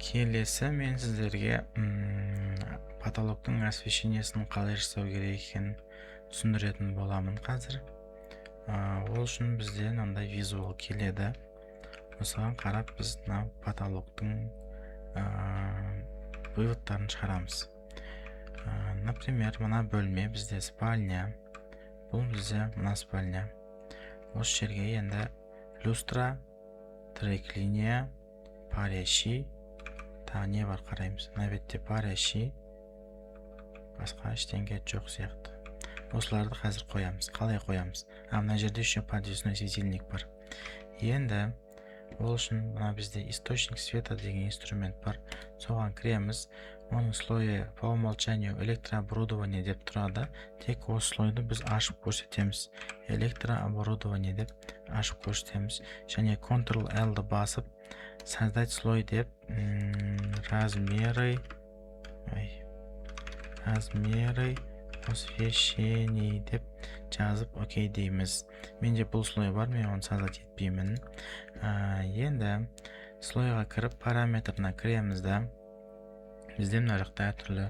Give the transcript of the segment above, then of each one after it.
Келесі мен сіздерге потолоктың освещениесін қалай жасау керек екенін түсіндіретін боламын қазір. Ол үшін бізде мынандай визуал келеді. Осыған қарап біз мына потолоктың выводтарын шығарамыз. Например, мына бөлме бізде спальня. Бұл бізде мына спальня. Осы жерге енді люстра, трек-линия, парящий, не бар қараймыз. Мына бетте парящий, басқа ештеңе жоқ сияқты. Осыларды қазір қоямыз. Қалай қоямыз? Мына жерде еще подвесной светильник бар. Енді ол үшін мына бізде источник света деген инструмент бар. Соған кіреміз. Оның слойы по умолчанию электрооборудование деп тұрады. Тек осы слойды біз ашып көрсетеміз. Электрооборудование деп ашып көрсетеміз. Және Ctrl-L-ді басып создать слой деп размеры освещений деп жазып окей дейміз. Менде бұл слой бар, мен оны создать етпеймін. Енді слойға кіріп параметрына кіреміз да, бізде мына жақта әртүрлі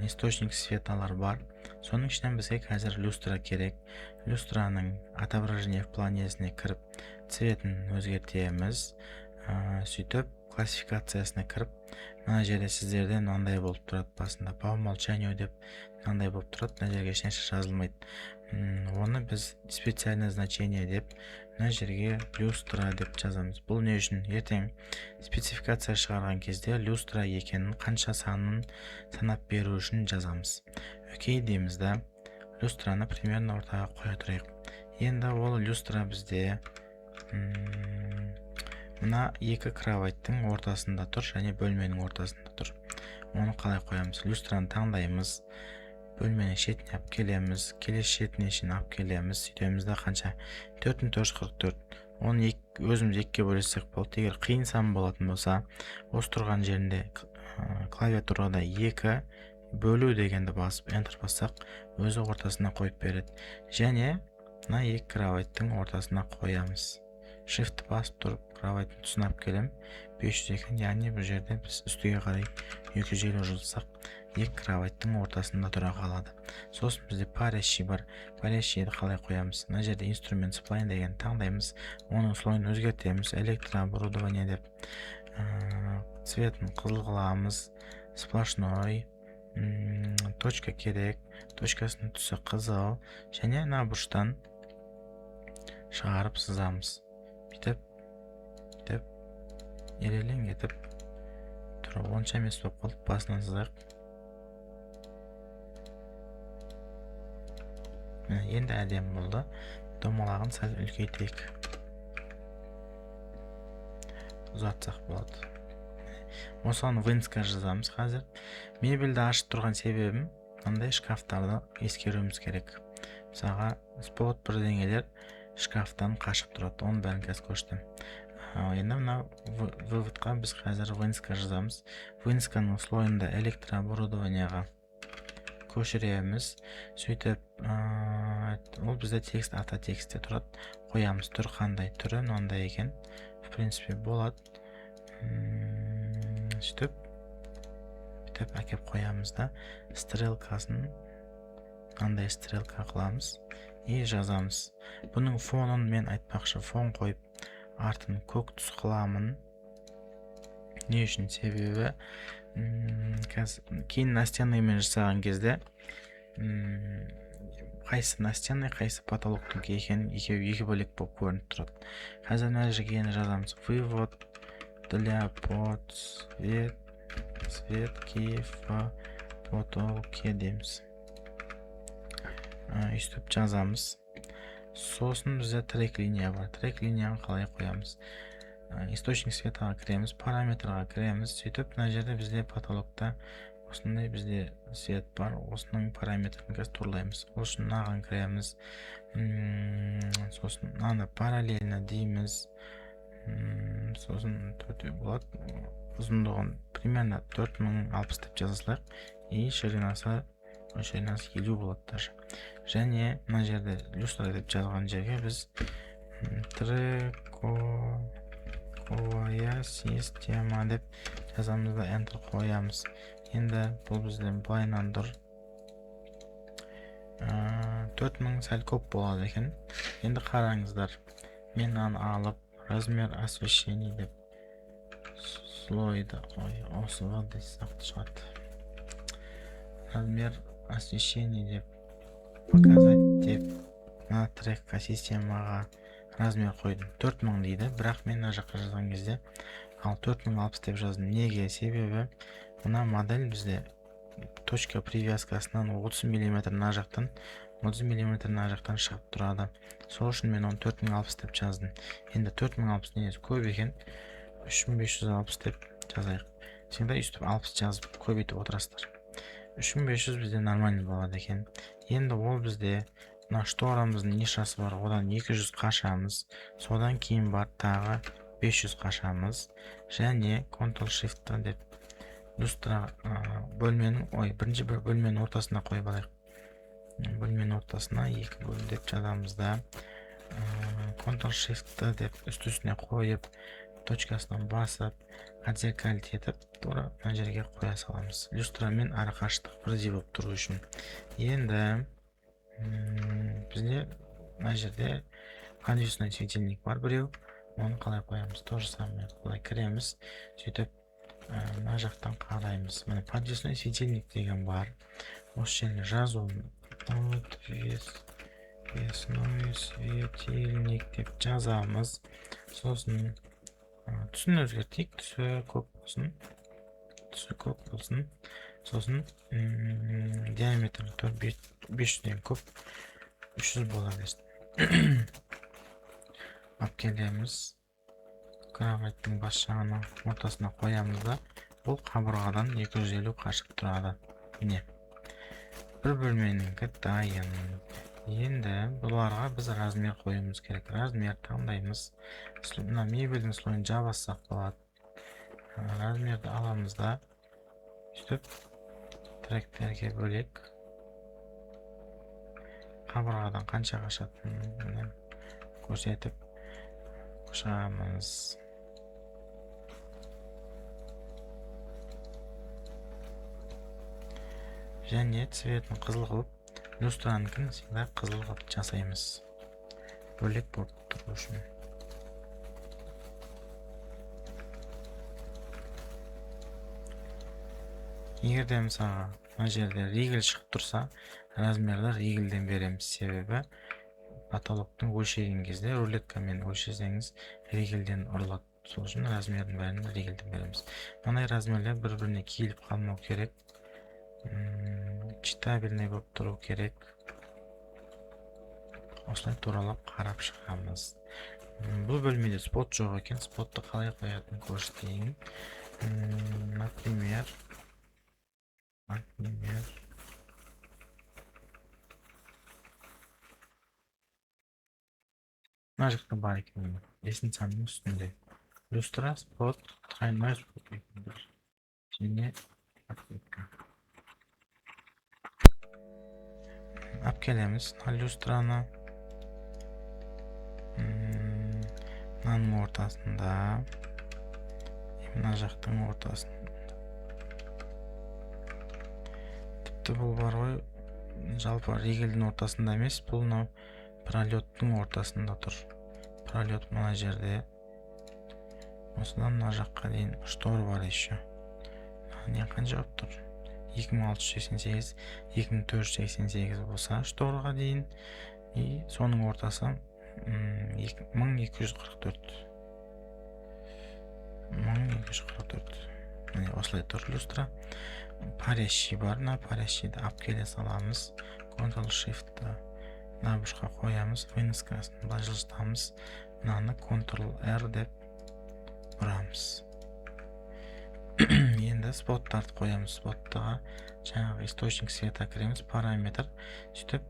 источник светалар бар. Соның ішінен бізге қазір люстра керек. Люстраның отображение в планесіне кіріп цветін өзгертеміз. Сөйтіп классификациясына кіріп, мына жерде сіздерде мынандай болып тұрады басында. По умолчанию деп мынандай болып тұрады. Мына жерге ешнәрсе жазылмайды. Оны біз специальное значение деп мына жерге люстра деп жазамыз. Бұл не үшін? Ертең спецификация шығарған кезде люстра екенін, қанша санын санап беру үшін жазамыз. Окей дейміз да. Люстраны примерно ортаға қоя тұрайық. Енді ол люстра бізде мына екі кроваттың ортасында тұр, және бөлменің ортасында тұр. Оны қалай қоямыз? Люстраны таңдаймыз. Бөлменің шетіне алып келеміз. Келесі шетіне шейін алып келеміз. Сөйтеміз да қанша? 4444. Оны өзіміз екіге бөлсек болады. Егер қиын сан болатын болса, осы тұрған жерінде клавиатурада 2 бөлу дегенді басып Enter бассақ, өзі ортасына қойып береді. Және мына екі кроваттың ортасына қоямыз. Shift басып тұрып, кроваттың тұсына алып келем. 500 екен, яғни бұл жерде біз үстіге қарай 250 жылсақ, екі кроваттың ортасында тұра қалады. Сосын бізде парящий бар. Парящийді қалай қоямыз? Мына жерде инструмент spline деген таңдаймыз. Оның слойын өзгертеміз. Электрооборудование деп цветін қызыл қыламыз. Сплошной. Точка керек. Точкасының түсі қызыл. Және мына бұрыштан шығарып сызамыз. Бүйтіп елелең етіп тұрып, онша емес болып қалып, басынан сызайық. Енді әдем болды. Домалағын сәл үлкейтейік. Ұзатсақ болады. Осыған вынска жазамыз қазір. Мебельді ашып тұрған себебім, мынандай шкафтарды ескеруіміз керек. Мысалға спот бірдеңелер шкафтан қашып тұрады. Оның бәрін қазір көрсетем. Енді мына выводқа біз қазір вынска жазамыз. Вынсканың слойында электрооборудованияға көшіреміз. Сөйтіп, ол бізде текст автотекстте тұрады. Қоямыз. Түр қандай? Түрі мынандай екен. В принципе, болады. Сөйтіп әкеп қоямыз да, стрелкасын мынандай стрелка қыламыз и жазамыз. Бұның фонын мен айтпақшы, фон қойып артын көк түс қыламын. Не үшін? Себебі кейін настенныймен жасаған кезде қайсы настенный, қайсы потолоктың екенін екі бөлек болып көрініп тұрады. Қазір мына жерге жазамыз. Вывод для подсветки в потолке дейміз. Үстіп жазамыз. Сосын бізде трек-линия бар. Трек-линияны қалай қоямыз? Источник светаға кіреміз, параметрға кіреміз. Сөйтіп, мына жерде бізде потолокта осындай бізде свет бар. Осының параметрін қазір турлаймыз. Ол үшін мынаған кіреміз. Сосын мынаны параллельно дейміз. Сосын болады. Ұзындығын примерно 4060 деп жазасылайық. И ширинасы 50 болады даже. Және мына жерде люстра деп жазған жерге біз Oya sistema deb жазамыз да enter qo'yamiz. Endi bu bizden bo'ynandir 4000 sal ko'p bo'ladi ekan. Endi qarangizlar. Men ani olib размер освещения deb слойда qo'y. Osva desaq chiqadi. Размер освещения deb показать deb mana trackka sistemaga размер qo'ydim. 4000 deydi. Biroq men mana yoqqa yozgan кезде al 4060 deb yozdim. Nega? Sebebi buna model bizde точка привязкасынан 30 мм на жақтан 30 мм на жақтан шығып тұрады. Сол үшін мен оны 4060 деп жаздым. Енді 4060 негізі көп екен. 3560 деп жазайық. Всегда үстіп 60 жазып көбейтіп отырасыздар. 3500 бізде нормальный болады екен. Енді ол бізде мына шторамыздың нишасы бар, одан 200 қашамыз. Содан кейін бар тағы 500 қашамыз. Және Ctrl Shift деп люстра бөлменің, бірінші бір бөлменің ортасына қойып алайық. Бөлменің ортасына 2 бөл деп жазамыз да Ctrl Shift деп үсті-үстіне қойып, точкасынан басып, отзеркалить етіп, тура мына жерге қоя саламыз. Люстра мен арақаштық бірдей болып тұру үшін. Енді бізде мына жерде подвесной светильник бар біреу. Оны қалай қоямыз? То же самое. Былай кіреміз, сөйтіп мына жақтан қараймыз. Міне подвесной светильник деген бар. Осы жерге жазу подвесной светильник деп жазамыз. Сосын түсін өзгертейік. Түсі көк болсын. Сосын диаметр 500-ден көп 300 бола берсін. Алып келеміз. Кроваттың бас жағына ортасына қоямыз да, бұл қабырғадан 250 қашық тұрады. Міне. Бір бөлменіңкі дайын. Енді бұларға біз размер қойымыз керек. Размер таңдаймыз. Мына мебельдің слойын жабассақ болады. Размерді аламыз да, сөйтіп тректерге бөлек. Қабырғадан қанша қашатынын көрсетіп қошамыз. Және цветін қызыл қылып, люстраныкін всегда қызыл қылып жасаймыз. Бөлек болып тұру үшін. Егерде мысалға мына жерде ригель шығып тұрса, размерді ригельден береміз. Себебі потолоктың өлшеген кезде рулеткамен өлшесеңіз ригельден ұрылады. Сол үшін размердің бәрін ригельден береміз. Мындай размерлер бір-біріне киіліп қалмау керек. Читабельный болып тұру керек. Осылай туралап қарап шығамыз. Бұл бөлмеде спот жоқ екен. Спотты қалай қоятын көрсетейін. Например, мына жақта бар екен. Лестницаның үстінде. Люстра, спот, тройной спот. Және подсветка. Алып келеміз люстраны. Мынаның ортасында, мына жақтың ортасында. Тіпті бұл бар ғой, жалпы ригельдің ортасында емес, бұл пролеттің ортасында тұр. Пролет мына жерде. Осыдан мына жаққа дейін штор бар еще. Не қанша тұр? 2688, 2488 болса шторға дейін, и соның ортасы 1244. 1244. Міне осылай тұр люстра. Парящий бар, на парящийді алып келе саламыз. Ctrl Shift мына бұрышқа қоямыз, выноскасын былай жылжытамыз. Мынаны Ctrl R деп бұрамыз. Енді споттарды қоямыз. Споттыға жаңағы источник света кіреміз, параметр. Сөйтіп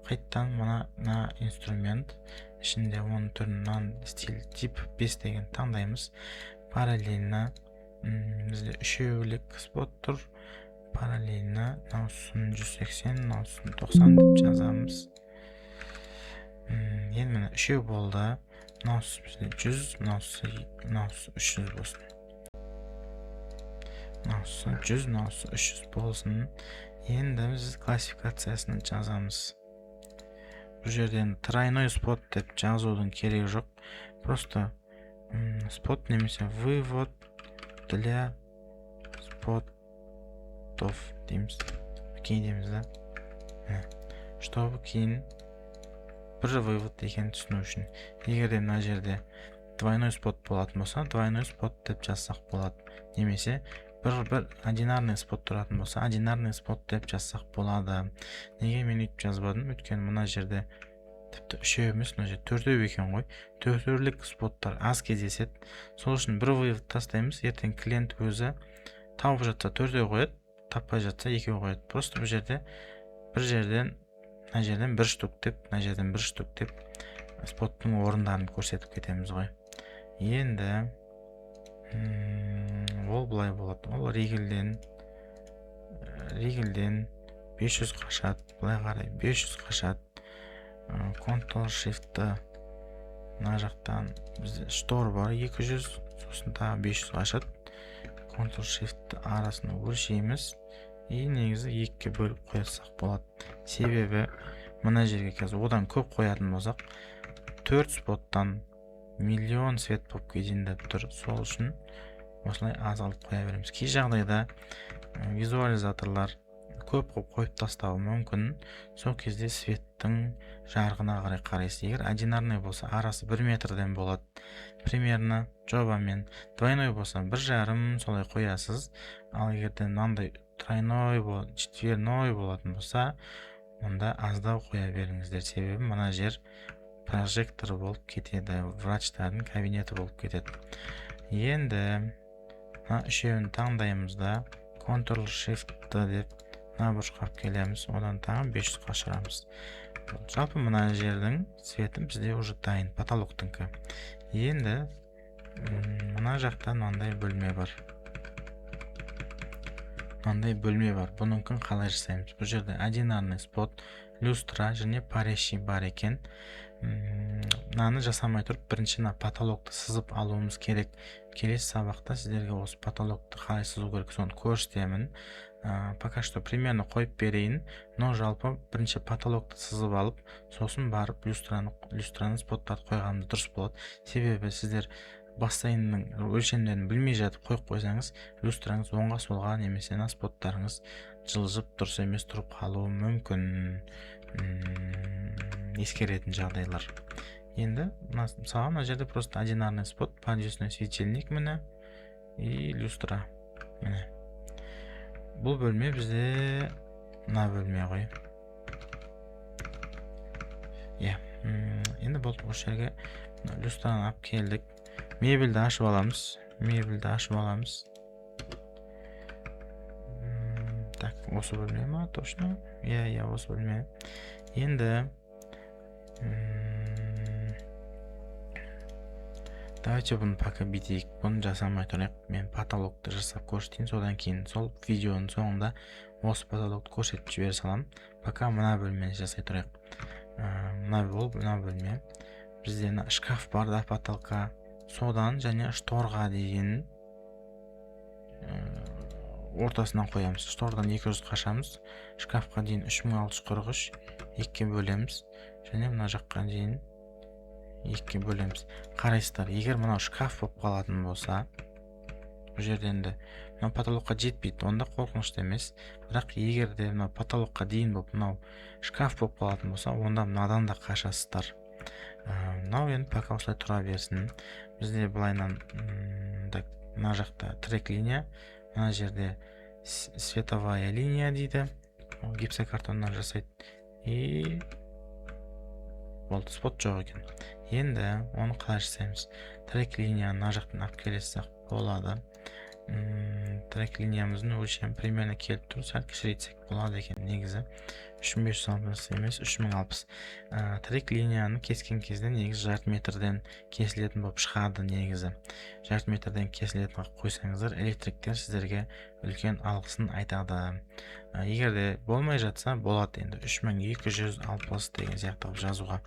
қайттан мына инструмент ішінде оның түрін стиль тип 5 деген таңдаймыз. Параллельно бізде үшеулік спот тұр. Параллельно мынаусын 180, мынаусын 90 деп жазамыз. Енді міне үшеу болды. мынаусы бізде 100, мынаусы 300 болсын. Мынаусы 100, мынаусы 300 болсын. Енді біз классификациясын жазамыз. Бұл жерден тройной спот деп жазудың керегі жоқ. Просто спот немесе вывод для спотов дейміз. Кейін дейміз да. Чтобы кейін бір вывод екенін түсіну үшін. Егер де мына жерде двойной спот болатын болса, двойной спот деп жазсақ болады. Немесе бір одинарный спот тұратын болса, одинарный спот деп жазсақ болады. Неге мен үйтіп жазбадым? Өйткені мына жерде тіпті үшеу емес, мына жерде төртеу екен ғой. Төртеулік споттар аз кездеседі. Сол үшін бір вывод тастаймыз. Ертең клиент өзі тауып жатса төртеу қояды, таппай жатса екеу қояды. Просто бұл жерде бір жерден, мына жерден бір штук деп, мына жерден бір штук деп споттың орындарын көрсетіп кетеміз ғой. Енді ол былай болады. Ол ригельден 500 қашады, былай қарай 500 қашады. Ctrl Shift мына жақтан бізде штор бар 200, сосын тағы 500 қашады. Ctrl Shift арасын өлшейміз. И негізі 2-ке бөліп қойсақ болады. Себебі мына жерге қазір одан көп қоятын болсақ, 4 споттан миллион свет болып кетейін деп тұр. Сол үшін осылай аз алып қоя береміз. Кей жағдайда визуализаторлар көп қойып тастауы мүмкін. Сол кезде светтің жарығына қарай қарайсыз. Егер одинарный болса, арасы 1 метрден болады. Примерно жобамен. Двойной болса 1,5 солай қоясыз. Ал егерде мынандай тройной болады, четверной болатын болса, онда аздау қоя беріңіздер. Себебі мына жер прожектор болып кетеді, врачтардың кабинеті болып кетеді. Енді үшеуін таңдаймыз да, Ctrl Shift деп мына бұрышқа келеміз, одан тағы 500 қашырамыз. Жалпы мына жердің светі бізде уже дайын, потолоктыңкі. Енді мына жақта мынандай бөлме бар. Бұныңкін қалай жасаймыз? Бұл жерде одинарный спот, люстра және парещи бар екен. Мынаны жасамай тұрып, бірінші потолокты сызып алуымыз керек. Келесі сабақта сіздерге осы потолокты қалай сызу керек, соны көрсетемін. Пока что примерно қойып берейін, но жалпы бірінші потолокты сызып алып, сосын барып люстраны споттарды қойғанымыз дұрыс болады. Себебі сіздер бассейннің өлшемдерін білмей жатып қойып қойсаңыз, люстраңыз оңға солға немесе споттарыңыз жылжып дұрыс емес тұрып қалуы мүмкін. Ескеретін жағдайлар. Енді мысалы мына жерде просто одинарный спот, подвесной светильник міне и люстра. Міне. Бұл бөлме бізде мына бөлме ғой. Енді болды, осы жерге люстраны алып келдік. Мебельді ашып аламыз. Так, осы бөлме ма, точно? Осы бөлме. Енді давайте бұны пока бітейік. Бұны жасамай тұрайық. Мен потолокты жасап көрсетейін. Содан кейін сол видеоның соңында осы потолокты көрсетіп жібере салам. Пока мына бөлмені жасай тұрайық. Мына бөлме. Бізде шкаф бар да потолка. Содан және шторға дейін ортасынан қоямыз. Штордан 200 қашамыз. Шкафқа дейін 3643 2-ке бөлеміз. Және мына жаққа дейін 2-ке бөлеміз. Қарайсыздар, егер мынау шкаф болып қалатын болса, бұл жерден мынау потолокқа жетпейді, онда қорқынышты емес. Бірақ егер де мынау потолокқа дейін болып, мынау шкаф болып қалатын болса, онда мынадан да қашасыздар. Мынау енді пока осылай тұра берсін. Бізде былайнан мына жақта трек линия, мына жерде световая линия дейді. Гипсокартоннан жасайды. И болды, спот жоқ екен. Енді оны қалай жасаймыз? Трек линияны мына жақтан алып келесек болады. Трек линиямыздың өлшемі примерно келіп тұр. Сәл кішірейтсек болады екен. Негізі 3560 емес 3060. Трек линияны кескен кезде негізі жарты метрден кесілетін болып шығады. Негізі жарты метрден кесілетін қойсаңыздар, электриктер сіздерге үлкен алғысын айтады. Егер де болмай жатса, болады енді 3260 деген сияқты жазуға.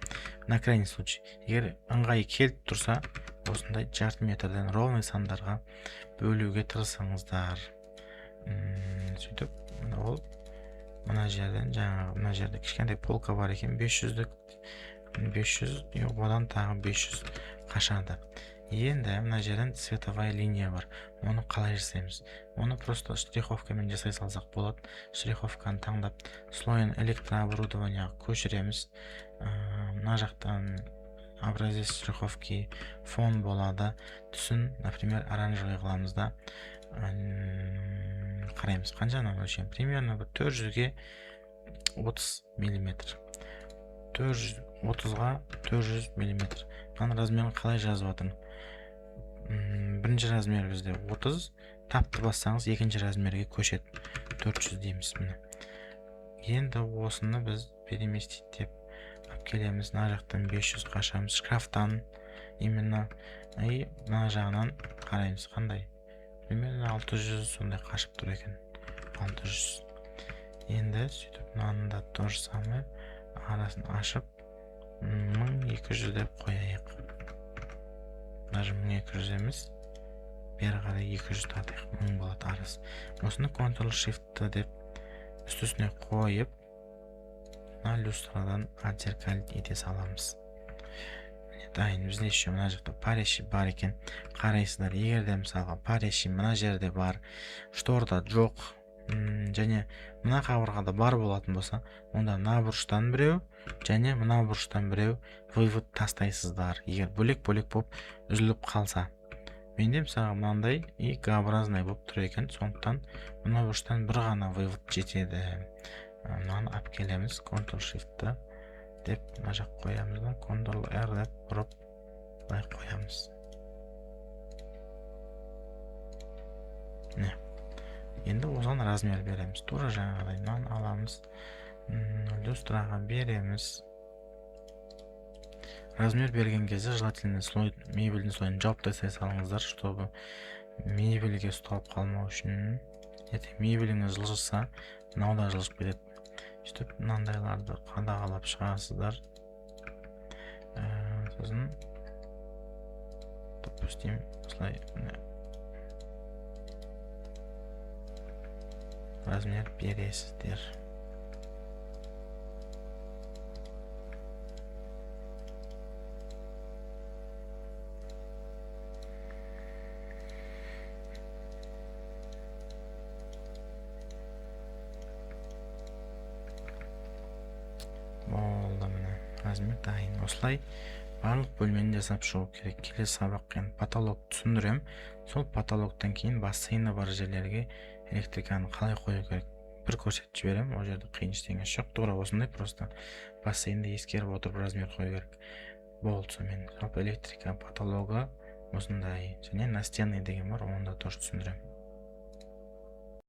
На крайний случай, егер ыңғайы келіп тұрса, осындай жарты метрден ровный сандарға бөлуге тырысыңыздар. Сөйтіп, ол мына жерден жаңағы мына жерде кішкентай полка бар екен, 500, одан тағы 500 қашады. Енді мына жерден цветовая линия бар. Оны қалай жасаймыз? Оны просто штриховкамен жасай салсақ болады. Штриховканы таңдап, слойын электрооборудованияға көшіреміз. Мына жақтан образец штриховки фон болады. Түсін, например, оранжевый қыламыз да. Қараймыз, қаншаны өлшем? Примерно 400-ге 30 мм. 430-ға 400 мм. Мына размерін қалай жазып жатырмын? Бірінші размер бізде 30, тапты бассаңыз екінші размерге көшеді. 400 дейміз міне. Енді осыны біз переместить деп алып келеміз. Мына жақтан 500 қашамыз. Шкафтан именно мына жағынан қараймыз қандай. Примерно 600 сондай қашып тұр екен. 600. Енді сөйтіп мынаны да то же самое арасын ашып 1200 деп қояйық. Даже 1200 емес, бері қарай 200 тартайық, 1000 болады арасы. Осыны Ctrl-Shift деп үстісіне қойып, мына люстрадан отзеркалить ете саламыз. Дайын, бізде еще мына жақта пареші бар екен. Қарайсыздар, егер де мысалға пареші мына жерде бар, шторда жоқ, және мына қабырғада бар болатын болса, онда мына бұрыштан біреу, және мына бұрыштан біреу вывод тастайсыздар. Егер бөлек-бөлек болып үзіліп қалса. Менде мысалға мынандай Г-образный болып тұр екен, сондықтан мына бұрыштан бір ғана вывод жетеді. Мынаны алып келеміз, Ctrl-Shift деп мына жақ қоямыз да, Ctrl-R деп бұрып былай қоямыз. Енді осыған размер береміз. Тура жаңағыдай мынаны аламыз, люстраға береміз. Размер берген кезде желательно мебельдің слойын жауып тастай салыңыздар, чтобы мебельге ұсталып қалмау үшін. Ертең мебеліңіз жылжыса, мынау да жылжып кетеді. Сөйтіп мынандайларды қадағалап шығасыздар. Сосын допустим, осылай размер бересіздер. Болды, міне размер дайын. Осылай барлық бөлмені жасап шығу керек. Келесі сабаққа потолок түсіндірем. Сол потолоктан кейін бассейні бар жерлерге электриканы қалай қою керек бір көрсетіп жіберем. Ол жерде қиын ештеңе жоқ. Тура осындай просто бассейнді ескеріп отырып размер қою керек. Болды, сонымен жалпы электрика потологы осындай. Және настенный деген бар, оны да тоже түсіндірем.